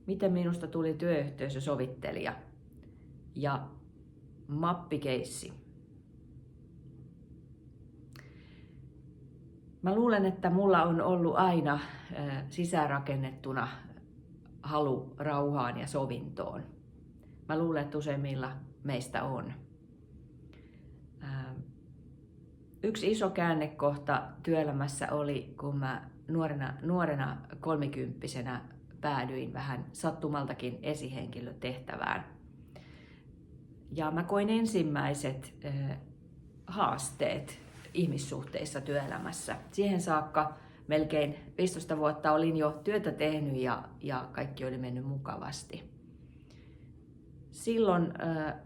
miten minusta tuli työyhteisösovittelija ja mappikeissi. Mä luulen, että mulla on ollut aina sisäänrakennettuna halu rauhaan ja sovintoon. Mä luulen, että useimmilla meistä on. Yksi iso käännekohta työelämässä oli, kun mä nuorena 30-vuotiaana päädyin vähän sattumaltakin esihenkilötehtävään. Ja mä koin ensimmäiset haasteet ihmissuhteissa työelämässä. Siihen saakka melkein 15 vuotta olin jo työtä tehnyt ja kaikki oli mennyt mukavasti. Silloin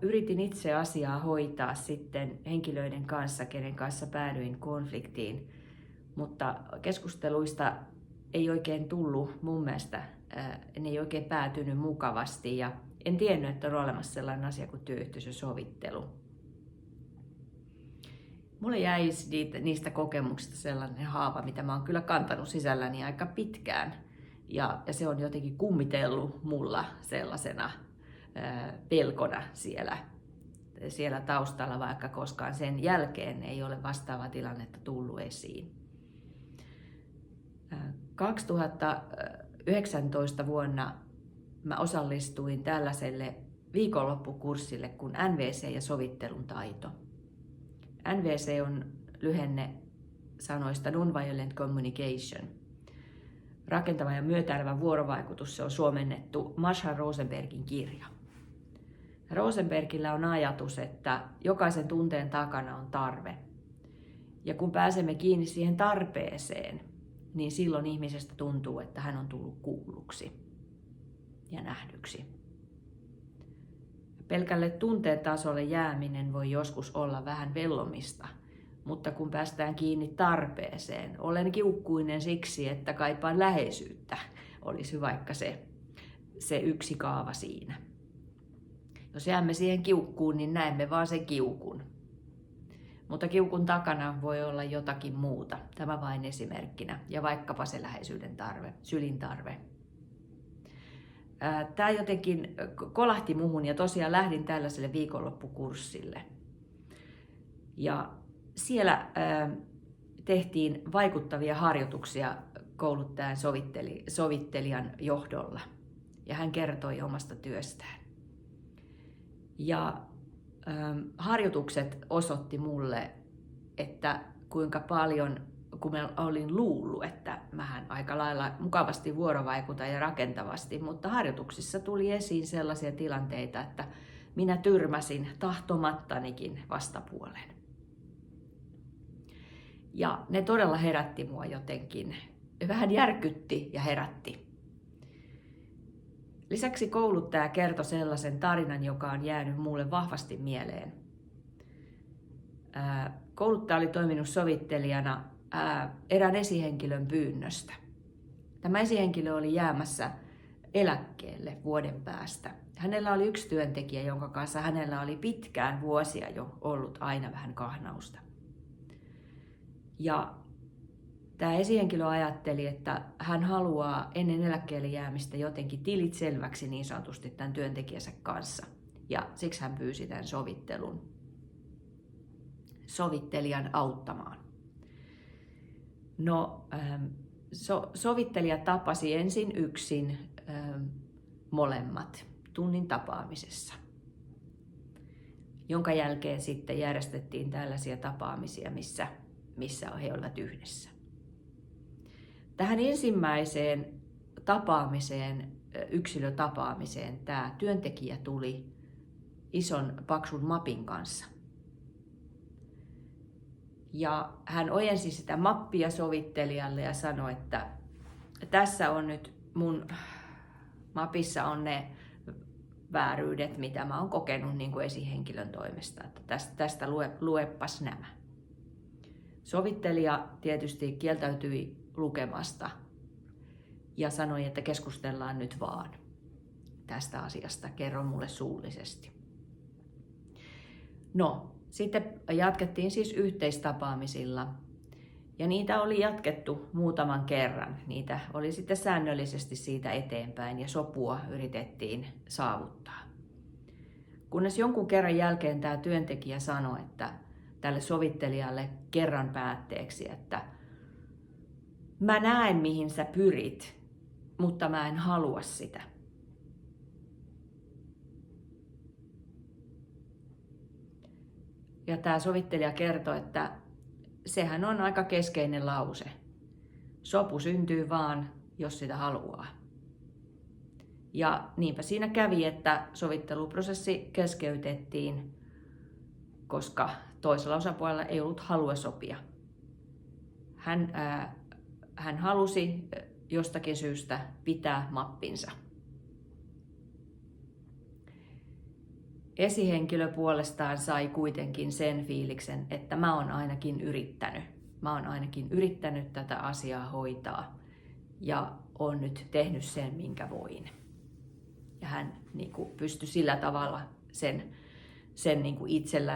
yritin itse asiaa hoitaa sitten henkilöiden kanssa, kenen kanssa päädyin konfliktiin, mutta keskusteluista ei oikein tullut mun mielestä, ne ei oikein päätynyt mukavasti ja en tiennyt, että on olemassa sellainen asia kuin työyhteisösovittelu. Mulle jäi niistä kokemuksista sellainen haava, mitä mä oon kyllä kantanut sisälläni aika pitkään ja se on jotenkin kummitellut mulla sellaisena pelkona siellä taustalla, vaikka koskaan sen jälkeen ei ole vastaavaa tilannetta tullut esiin. 2019 vuonna mä osallistuin tällaiselle viikonloppukurssille kuin NVC ja sovittelun taito. NVC on lyhenne sanoista Non-Violent Communication. Rakentava ja myötäilevä vuorovaikutus, se on suomennettu Marshall Rosenbergin kirja. Rosenbergillä on ajatus, että jokaisen tunteen takana on tarve. Ja kun pääsemme kiinni siihen tarpeeseen, niin silloin ihmisestä tuntuu, että hän on tullut kuulluksi ja nähdyksi. Pelkälle tunteen tasolle jääminen voi joskus olla vähän vellomista, mutta kun päästään kiinni tarpeeseen, olen kiukkuinen siksi, että kaipaan läheisyyttä, olisi vaikka se yksi kaava siinä. Jos jäämme siihen kiukkuun, niin näemme vaan sen kiukun. Mutta kiukun takana voi olla jotakin muuta, tämä vain esimerkkinä, ja vaikkapa se läheisyyden tarve, sylin tarve. Tämä jotenkin kolahti muhun ja tosiaan lähdin tällaiselle viikonloppukurssille. Ja siellä tehtiin vaikuttavia harjoituksia kouluttajan sovittelijan johdolla. Ja hän kertoi omasta työstään. Ja harjoitukset osoitti mulle, että kuinka paljon, kun mä olin luullut, että mähän aika lailla mukavasti vuorovaikutan ja rakentavasti, mutta harjoituksissa tuli esiin sellaisia tilanteita, että minä tyrmäsin tahtomattanikin vastapuolen. Ja ne todella herätti mua jotenkin, vähän järkytti ja herätti. Lisäksi kouluttaja kertoi sellaisen tarinan, joka on jäänyt mulle vahvasti mieleen. Kouluttaja oli toiminut sovittelijana erään esihenkilön pyynnöstä. Tämä esihenkilö oli jäämässä eläkkeelle vuoden päästä. Hänellä oli yksi työntekijä, jonka kanssa hänellä oli pitkään vuosia jo ollut aina vähän kahnausta. Ja tämä esihenkilö ajatteli, että hän haluaa ennen eläkkeelle jäämistä jotenkin tilit selväksi niin sanotusti tämän työntekijänsä kanssa. Ja siksi hän pyysi tämän sovittelijan auttamaan. No, sovittelija tapasi ensin yksin molemmat tunnin tapaamisessa, jonka jälkeen sitten järjestettiin tällaisia tapaamisia, missä he olivat yhdessä. Tähän ensimmäiseen tapaamiseen, yksilötapaamiseen, tämä työntekijä tuli ison paksun mapin kanssa. Ja hän ojensi sitä mappia sovittelijalle ja sanoi, että tässä on nyt mun mapissa on ne vääryydet, mitä mä oon kokenut niin kuin esihenkilön toimesta. Että tästä luepas nämä. Sovittelija tietysti kieltäytyi lukemasta ja sanoi, että keskustellaan nyt vaan tästä asiasta. Kerro mulle suullisesti. No, sitten jatkettiin siis yhteistapaamisilla Ja niitä oli jatkettu muutaman kerran. Niitä oli sitten säännöllisesti siitä eteenpäin ja sopua yritettiin saavuttaa. Kunnes jonkun kerran jälkeen tämä työntekijä sanoi, että tälle sovittelijalle kerran päätteeksi, että mä näen mihin sä pyrit, mutta mä en halua sitä. Ja tämä sovittelija kertoi, että sehän on aika keskeinen lause. Sopu syntyy vaan, jos sitä haluaa. Ja niinpä siinä kävi, että sovitteluprosessi keskeytettiin, koska toisella osapuolella ei ollut halua sopia. Hän halusi jostakin syystä pitää mappinsa. Esihenkilö puolestaan sai kuitenkin sen fiiliksen, että mä oon ainakin yrittänyt. Mä oon ainakin yrittänyt tätä asiaa hoitaa ja on nyt tehnyt sen, minkä voin. Ja hän pystyi sillä tavalla sen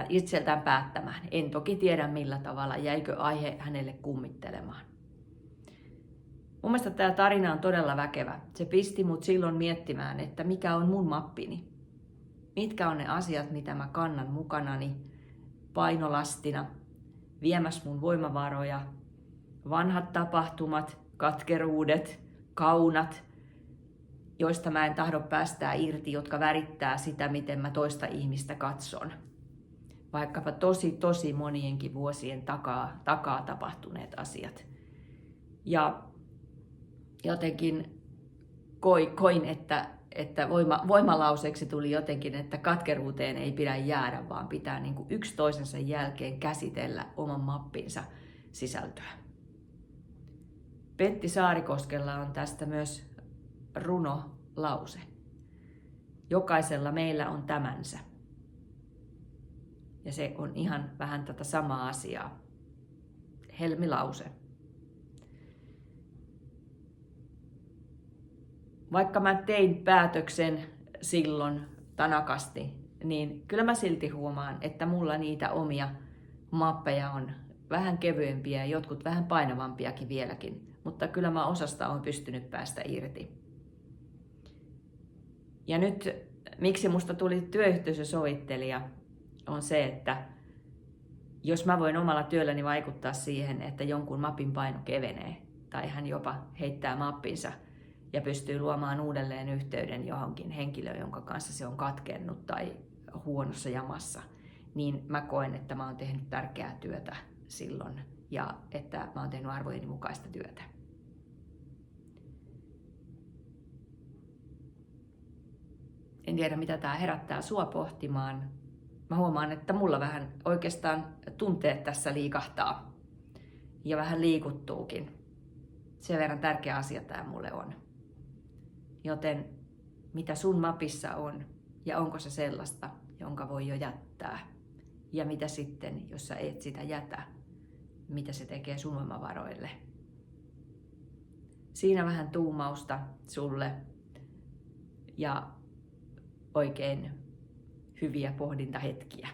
itseltään päättämään. En toki tiedä millä tavalla, jäikö aihe hänelle kummittelemaan. Mun mielestä tämä tarina on todella väkevä. Se pisti mut silloin miettimään, että mikä on mun mappini. Mitkä on ne asiat, mitä mä kannan mukanani painolastina, viemäs mun voimavaroja, vanhat tapahtumat, katkeruudet, kaunat, joista mä en tahdo päästää irti, jotka värittää sitä, miten mä toista ihmistä katson. Vaikkapa tosi monienkin vuosien takaa tapahtuneet asiat. Ja jotenkin koin, että voimalauseeksi tuli jotenkin, että katkeruuteen ei pidä jäädä, vaan pitää yksi toisensa jälkeen käsitellä oman mappinsa sisältöä. Pentti Saarikoskella on tästä myös runolause. Jokaisella meillä on tämänsä. Ja se on ihan vähän tätä samaa asiaa. Helmilause. Vaikka mä tein päätöksen silloin tanakasti, niin kyllä mä silti huomaan, että mulla niitä omia mappeja on vähän kevyempiä ja jotkut vähän painavampiakin vieläkin. Mutta kyllä mä osasta on pystynyt päästä irti. Ja nyt, miksi musta tuli työyhteisösovittelija, on se, että jos mä voin omalla työlläni vaikuttaa siihen, että jonkun mapin paino kevenee, tai hän jopa heittää mappinsa ja pystyy luomaan uudelleen yhteyden johonkin henkilöön, jonka kanssa se on katkennut tai huonossa jamassa, niin mä koen, että mä oon tehnyt tärkeää työtä silloin ja että mä oon tehnyt arvojeni mukaista työtä. En tiedä, mitä tää herättää sua pohtimaan. Mä huomaan, että mulla vähän oikeastaan tunteet tässä liikahtaa ja vähän liikuttuukin. Sen verran tärkeä asia tää mulle on. Joten mitä sun mapissa on ja onko se sellaista, jonka voi jo jättää? Ja mitä sitten, jos sä et sitä jätä? Mitä se tekee sun voimavaroille? Siinä vähän tuumausta sulle ja oikein hyviä pohdintahetkiä.